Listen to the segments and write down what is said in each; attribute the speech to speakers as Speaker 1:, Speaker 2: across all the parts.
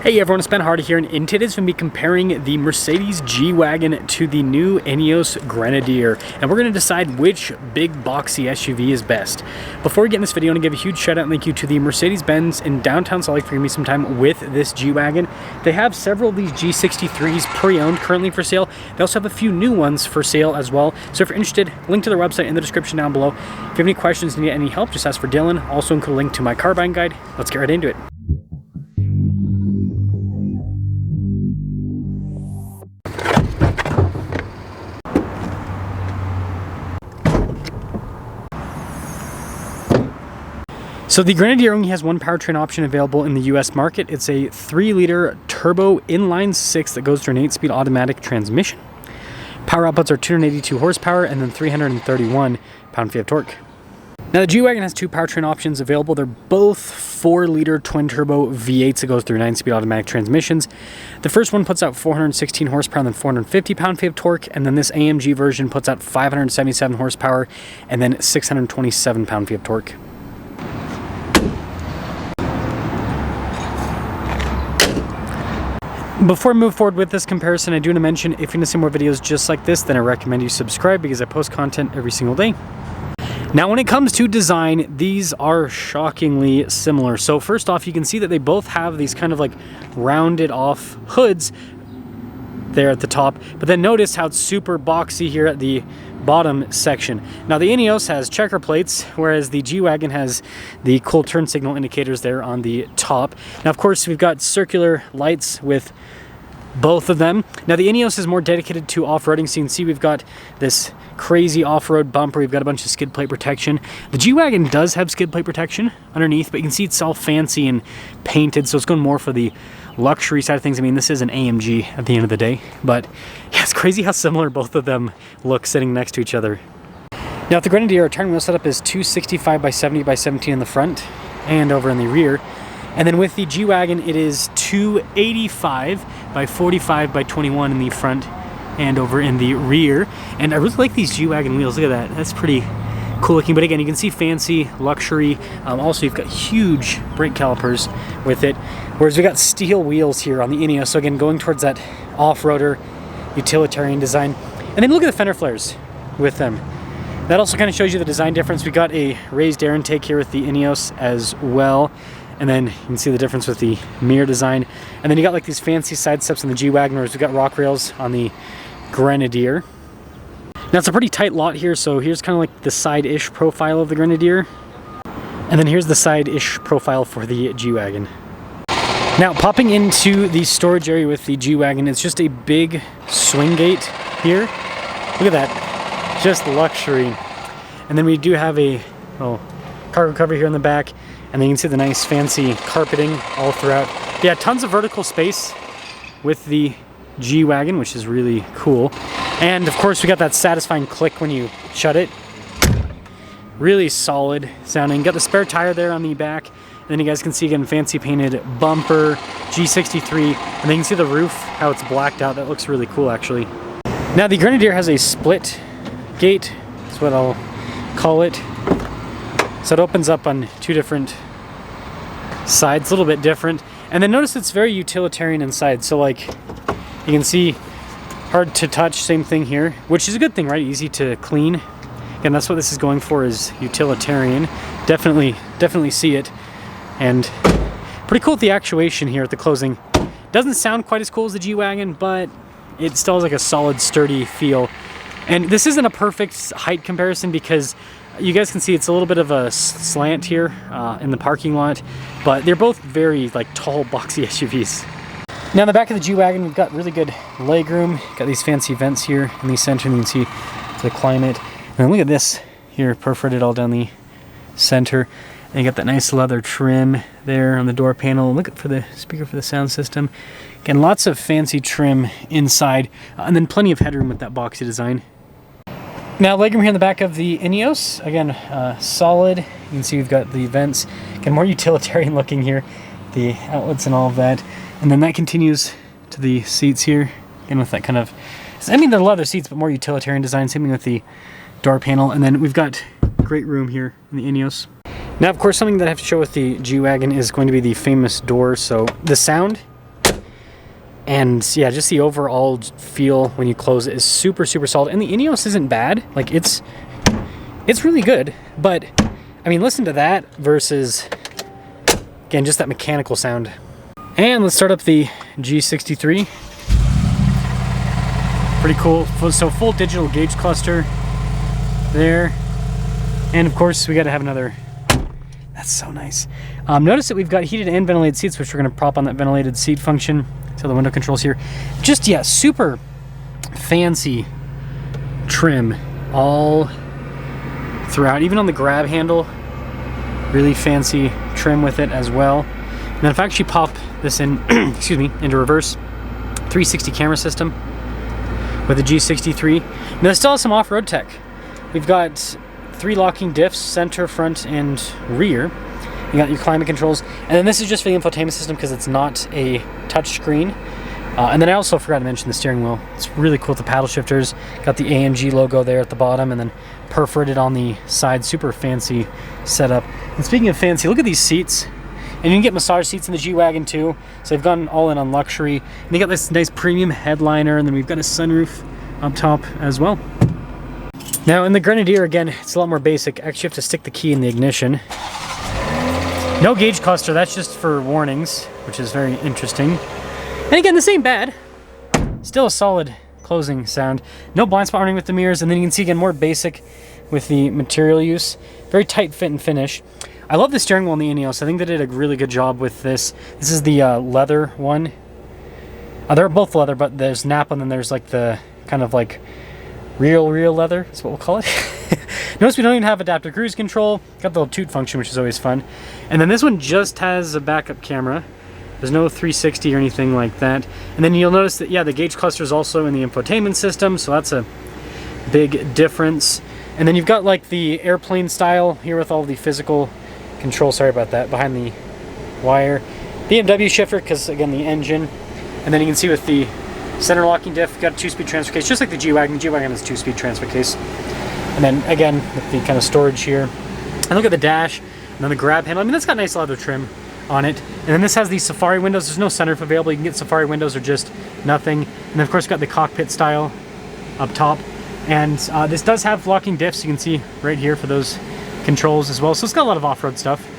Speaker 1: Hey everyone, it's Ben Hardy here, and in today's going to be comparing the Mercedes G-Wagon to the new Ineos Grenadier, and we're going to decide which big boxy SUV is best. Before we get in this video, I want to give a huge shout out and thank you to the Mercedes-Benz in downtown Salt Lake for giving me some time with this G-Wagon. They have several of these G63s pre-owned currently for sale. They also have a few new ones for sale as well, so if you're interested, link to their website in the description down below. If you have any questions and need any help, just ask for Dylan. Also include a link to my car buying guide. Let's get right into it. So the Grenadier only has one powertrain option available in the US market. It's a 3-liter turbo inline 6 that goes through an 8-speed automatic transmission. Power outputs are 282 horsepower and then 331 pound-feet of torque. Now the G-Wagon has two powertrain options available. They're both 4-liter twin-turbo V8s that goes through 9-speed automatic transmissions. The first one puts out 416 horsepower and then 450 pound-feet of torque, and then this AMG version puts out 577 horsepower and then 627 pound-feet of torque. Before I move forward with this comparison, I do want to mention if you want to see more videos just like this, then I recommend you subscribe because I post content every single day. Now when it comes to design, these are shockingly similar. So first off, you can see that they both have these kind of like rounded off hoods there at the top, but then notice how it's super boxy here at the bottom section. Now the Ineos has checker plates, whereas the G-Wagon has the cool turn signal indicators there on the top. Now of course we've got circular lights with both of them. Now the Ineos is more dedicated to off-roading, so you can see we've got this crazy off-road bumper, we've got a bunch of skid plate protection. The G-Wagon does have skid plate protection underneath, but you can see it's all fancy and painted, so it's going more for the luxury side of things. I mean, this is an AMG at the end of the day, but yeah, it's crazy how similar both of them look sitting next to each other. Now at the Grenadier, our turn wheel setup is 265 by 70 by 17 in the front and over in the rear. And then with the G-Wagon, it is 285 by 45 by 21 in the front and over in the rear. And I really like these G-Wagon wheels. Look at that. That's pretty cool looking. But again, you can see fancy, luxury. Also, you've got huge brake calipers with it. Whereas we got steel wheels here on the Ineos. So again, going towards that off-roader utilitarian design. And then look at the fender flares with them. That also kind of shows you the design difference. We got a raised air intake here with the Ineos as well. And then you can see the difference with the mirror design. And then you got like these fancy side steps on the G-Wagon, whereas we got rock rails on the Grenadier. Now it's a pretty tight lot here, so here's kind of like the side-ish profile of the Grenadier. And then here's the side-ish profile for the G-Wagon. Now popping into the storage area with the G-Wagon, it's just a big swing gate here. Look at that, just luxury. And then we do have a cargo cover here in the back. And then you can see the nice fancy carpeting all throughout. Yeah, tons of vertical space with the G-Wagon, which is really cool. And of course we got that satisfying click when you shut it. Really solid sounding. Got the spare tire there on the back. And then you guys can see again fancy painted bumper, G63. And then you can see the roof, how it's blacked out. That looks really cool actually. Now the Grenadier has a split gate. That's what I'll call it. So it opens up on two different sides, a little bit different. And then notice it's very utilitarian inside. So like you can see, hard to touch, same thing here, which is a good thing, right? Easy to clean. Again, that's what this is going for, is utilitarian. Definitely see it. And pretty cool with the actuation here at the closing. Doesn't sound quite as cool as the G-Wagon, but it still has like a solid, sturdy feel. And this isn't a perfect height comparison because you guys can see it's a little bit of a slant here in the parking lot, but they're both very like tall, boxy SUVs. Now in the back of the G-Wagon, we've got really good legroom. Got these fancy vents here in the center, and you can see the climate. And look at this here, perforated all down the center. And you got that nice leather trim there on the door panel. Look for the speaker for the sound system. Again, lots of fancy trim inside, and then plenty of headroom with that boxy design. Now legroom here in the back of the Ineos, again, solid. You can see we've got the vents, again, more utilitarian looking here, the outlets and all of that. And then that continues to the seats here, again with that kind of, I mean they're leather seats, but more utilitarian design, same thing with the door panel. And then we've got great room here in the Ineos. Now of course something that I have to show with the G-Wagon is going to be the famous doors. So the sound And yeah, just the overall feel when you close it is super, super solid. And the Ineos isn't bad. Like it's really good. But I mean, listen to that versus, again, just that mechanical sound. And let's start up the G63. Pretty cool. So full digital gauge cluster there. And of course, we got to have another. That's so nice. Notice that we've got heated and ventilated seats, which we're going to prop on that ventilated seat function. So the window controls here. Just, yeah, super fancy trim all throughout. Even on the grab handle, really fancy trim with it as well. And then if I actually pop this in, excuse me, into reverse, 360 camera system with the G63. Now it still has some off-road tech. We've got 3 locking diffs, center, front, and rear. You got your climate controls, and then this is just for the infotainment system because it's not a touch screen. And then I also forgot to mention the steering wheel. It's really cool with the paddle shifters. Got the AMG logo there at the bottom, and then perforated on the side. Super fancy setup. And speaking of fancy, look at these seats. And you can get massage seats in the G-Wagon too. So they've gone all in on luxury. And they got this nice premium headliner, and then we've got a sunroof up top as well. Now in the Grenadier, again, it's a lot more basic. Actually, you have to stick the key in the ignition. No gauge cluster, that's just for warnings, which is very interesting. And again, this ain't bad. Still a solid closing sound. No blind spot warning with the mirrors, and then you can see again more basic with the material use. Very tight fit and finish. I love the steering wheel in the Ineos. I think they did a really good job with this. This is the leather one. They're both leather, but there's nap, and then there's like the kind of like real leather is what we'll call it. Notice we don't even have adaptive cruise control. Got the little toot function, which is always fun. And then this one just has a backup camera. There's no 360 or anything like that. And then you'll notice that, yeah, the gauge cluster is also in the infotainment system, so that's a big difference. And then you've got like the airplane style here with all the physical control, sorry about that, behind the wire. BMW shifter, because again, the engine. And then you can see with the center locking diff, got a 2-speed transfer case, just like the G-Wagon. The G-Wagon has a 2-speed transfer case. And then again, with the kind of storage here. And look at the dash, and then the grab handle. I mean, that's got nice leather trim on it. And then this has these Safari windows. There's no sunroof available. You can get Safari windows or just nothing. And then of course, got the cockpit style up top. And this does have locking diffs, you can see right here for those controls as well. So it's got a lot of off-road stuff.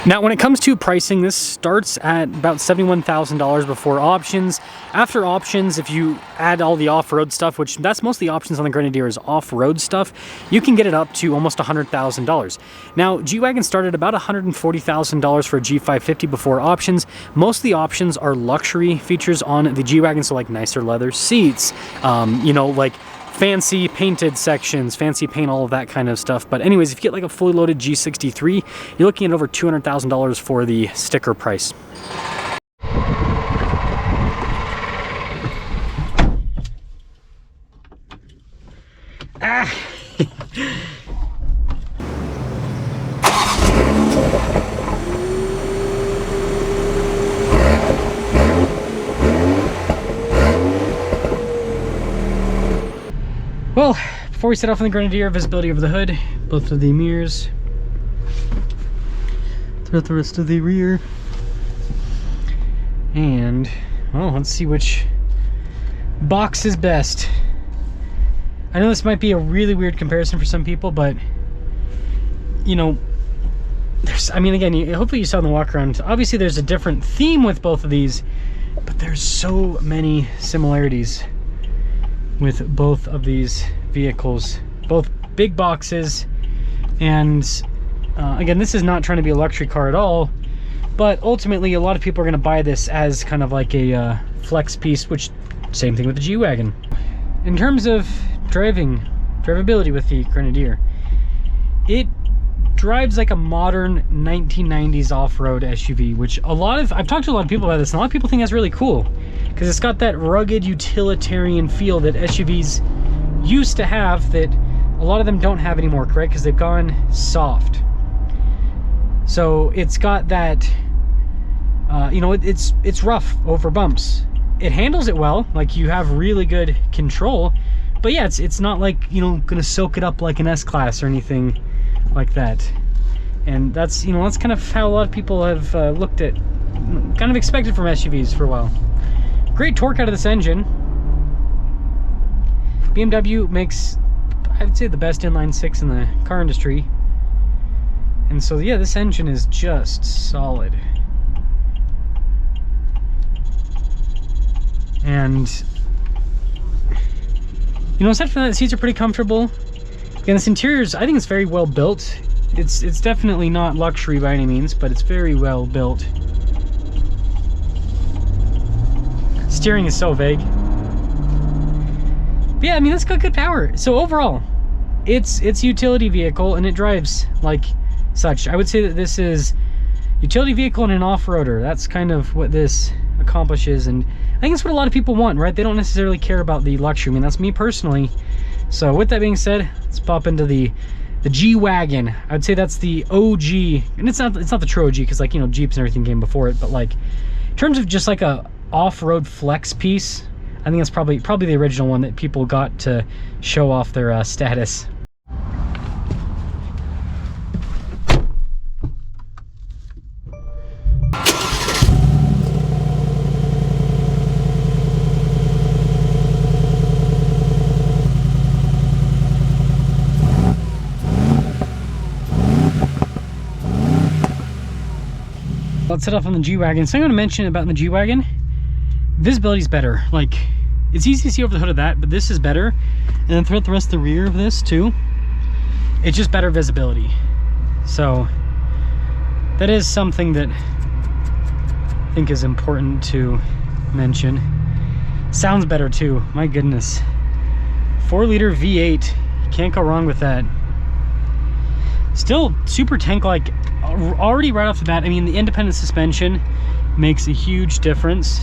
Speaker 1: Now, when it comes to pricing, this starts at about $71,000 before options. After options, if you add all the off-road stuff, which that's most of the options on the Grenadier is off-road stuff, you can get it up to almost $100,000. Now, G-Wagon started about $140,000 for a G550 before options. Most of the options are luxury features on the G-Wagon, so like nicer leather seats, you know, like fancy painted sections, fancy paint, all of that kind of stuff. But anyways, if you get like a fully loaded G63, you're looking at over $200,000 for the sticker price. Ah! Well, before we set off on the Grenadier, visibility over the hood, both of the mirrors, throughout the rest of the rear, and, well, let's see which box is best. I know this might be a really weird comparison for some people, but, you know, there's, I mean, again, hopefully you saw in the walk around, obviously there's a different theme with both of these, but there's so many similarities with both of these vehicles. Both big boxes, and again, this is not trying to be a luxury car at all, but ultimately a lot of people are going to buy this as kind of like a flex piece, which same thing with the G-Wagon. In terms of drivability with the Grenadier, it drives like a modern 1990s off-road SUV, which I've talked to a lot of people about this, and a lot of people think that's really cool because it's got that rugged utilitarian feel that SUVs used to have that a lot of them don't have anymore, correct? Because they've gone soft. So it's got that, you know, it's rough over bumps. It handles it well, like you have really good control, but yeah, it's not like, you know, gonna soak it up like an S-Class or anything like that. And that's, you know, that's kind of how a lot of people have looked at, kind of expected from SUVs for a while. Great torque out of this engine. BMW makes, I would say, the best inline six in the car industry. And so, yeah, this engine is just solid. And, you know, aside from that, the seats are pretty comfortable. Again, this interior is, I think it's very well built. It's definitely not luxury by any means, but it's very well built. Steering is so vague. But yeah, I mean, it's got good power. So overall, it's a utility vehicle, and it drives like such. I would say that this is utility vehicle and an off-roader. That's kind of what this accomplishes, and I think it's what a lot of people want, right? They don't necessarily care about the luxury. I mean, that's me personally. So with that being said, let's pop into the G-Wagon. I would say that's the OG, and it's not the true OG, because, like, you know, Jeeps and everything came before it, but like in terms of just like a off-road flex piece, I think that's probably the original one that people got to show off their status. Let's set off on the G-Wagon. So I'm going to mention about the G-Wagon, visibility's better. Like, it's easy to see over the hood of that, but this is better. And then throughout the rest of the rear of this too, it's just better visibility. So that is something that I think is important to mention. Sounds better too, my goodness. 4-liter V8, can't go wrong with that. Still super tank-like. Already right off the bat, I mean, the independent suspension makes a huge difference.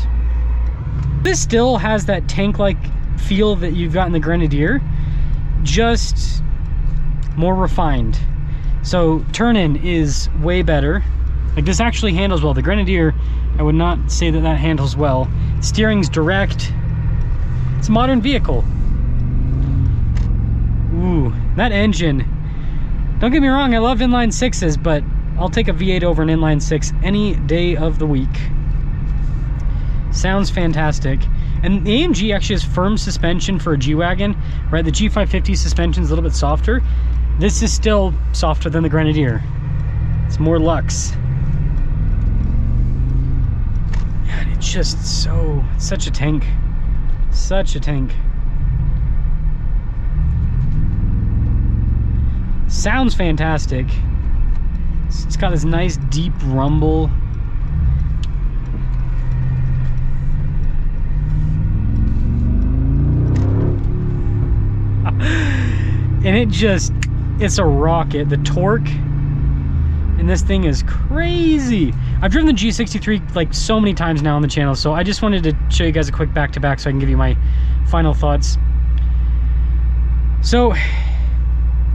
Speaker 1: This still has that tank-like feel that you've got in the Grenadier, just more refined. So turn-in is way better. Like, this actually handles well. The Grenadier, I would not say that that handles well. Steering's direct. It's a modern vehicle. Ooh, that engine. Don't get me wrong, I love inline sixes, but I'll take a V8 over an inline six any day of the week. Sounds fantastic. And the AMG actually has firm suspension for a G-Wagon, right? The G550 suspension is a little bit softer. This is still softer than the Grenadier. It's more luxe. And it's just it's such a tank. Such a tank. Sounds fantastic. It's got this nice deep rumble. And it's a rocket. The torque in this thing is crazy. I've driven the G63 like so many times now on the channel, so I just wanted to show you guys a quick back-to-back so I can give you my final thoughts. So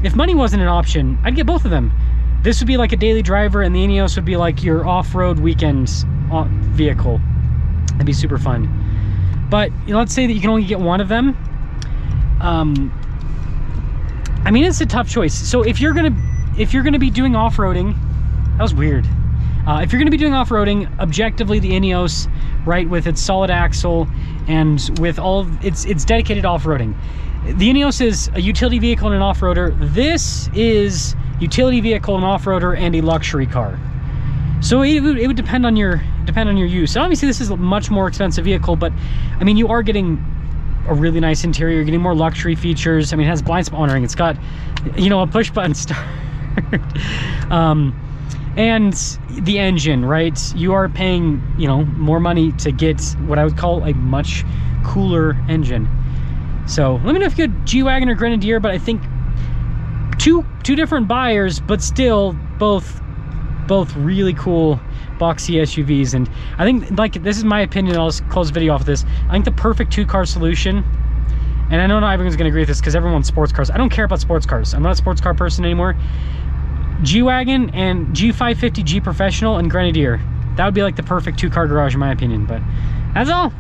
Speaker 1: if money wasn't an option, I'd get both of them. This would be like a daily driver, and the Ineos would be like your off-road weekends vehicle. That'd be super fun. But, you know, let's say that you can only get one of them. I mean, it's a tough choice. So if you're gonna be doing off-roading, that was weird. If you're gonna be doing off-roading, objectively the Ineos, right, with its solid axle and with all its dedicated off-roading. The Ineos is a utility vehicle and an off-roader. This is utility vehicle and off-roader and a luxury car. So it would depend on your use. And obviously this is a much more expensive vehicle, but I mean, you are getting a really nice interior, you're getting more luxury features. I mean, it has blind spot monitoring, it's got, you know, a push button start. And the engine, right? You are paying, you know, more money to get what I would call a much cooler engine. So let me know if you get G-Wagon or Grenadier, but I think two different buyers, but still both really cool boxy SUVs. And I think, like, this is my opinion, I'll just close the video off of this. I think the perfect two-car solution, and I know not everyone's gonna agree with this because everyone wants sports cars. I don't care about sports cars. I'm not a sports car person anymore. G-Wagon and G550 G Professional and Grenadier. That would be like the perfect two-car garage in my opinion. But that's all.